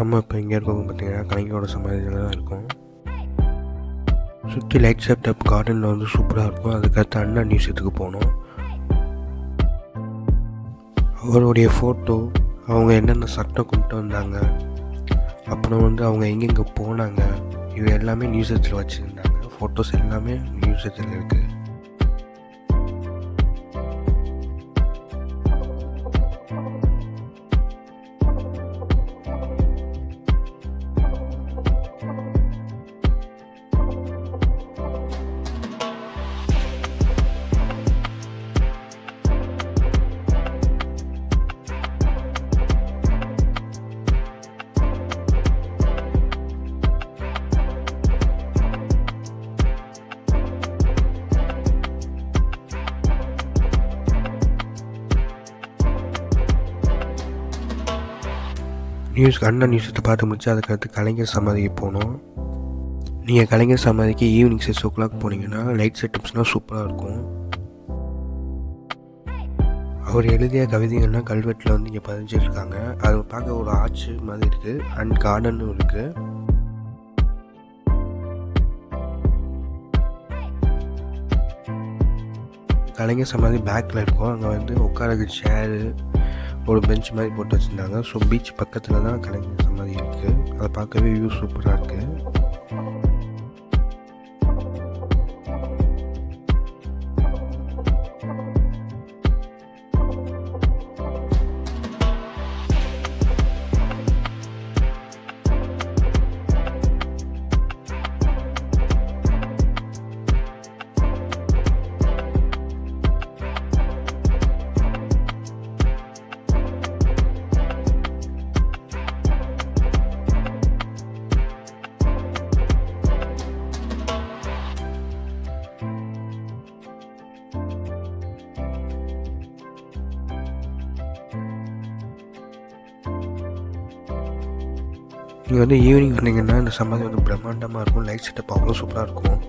நம்ம இப்போ எங்கே இருக்கோம் பார்த்தீங்கன்னா கலைஞரோட சமாதியில் தான் இருக்கும். சுற்றி லைட் செட்டப் கார்டனில் வந்து சூப்பராக இருக்கும். அதுக்கடுத்து அண்ணா மியூசியத்துக்கு போனோம். அவருடைய ஃபோட்டோ, அவங்க என்னென்ன சட்டம் கொண்டு வந்தாங்க, அப்புறம் வந்து அவங்க எங்கெங்கே போனாங்க, இது எல்லாமே மியூசியத்தில் வச்சுருந்தாங்க. ஃபோட்டோஸ் எல்லாமே மியூசியத்தில் இருக்குது. அண்ணா மியூசியத்தை பார்த்து முடிச்சு அதுக்கடுத்து கலைஞர் சமாதிக்கு போனோம். நீங்கள் கலைஞர் சமாதிக்கு ஈவினிங் 6 o'clock போனீங்கன்னா லைட் செட்டப்ஸ்லாம் சூப்பராக இருக்கும். அவர் எழுதிய கவிதைகள்லாம் கல்வெட்டில் வந்து இங்கே பதிஞ்சிருக்காங்க. அதை பார்க்க ஒரு ஆர்ச் மாதிரி இருக்குது அண்ட் கார்டனும் இருக்குது. கலைஞர் சமாதி பேக்கில் இருக்கும். அங்கே வந்து உட்காரக்கு சேரு, ஒரு பெஞ்ச் மாதிரி போட்டு வச்சுருந்தாங்க. ஸோ பீச் பக்கத்தில் தான் கலைஞர் சமாதி இருக்குது. அதை பார்க்கவே வியூ சூப்பராக இருக்குது. நீங்கள் வந்து ஈவினிங் வந்தீங்கன்னா இந்த சமாதி வந்து பிரம்மாண்டமாக இருக்கும். லைட் செட்டப் அவ்வளோ சூப்பராக இருக்கும்.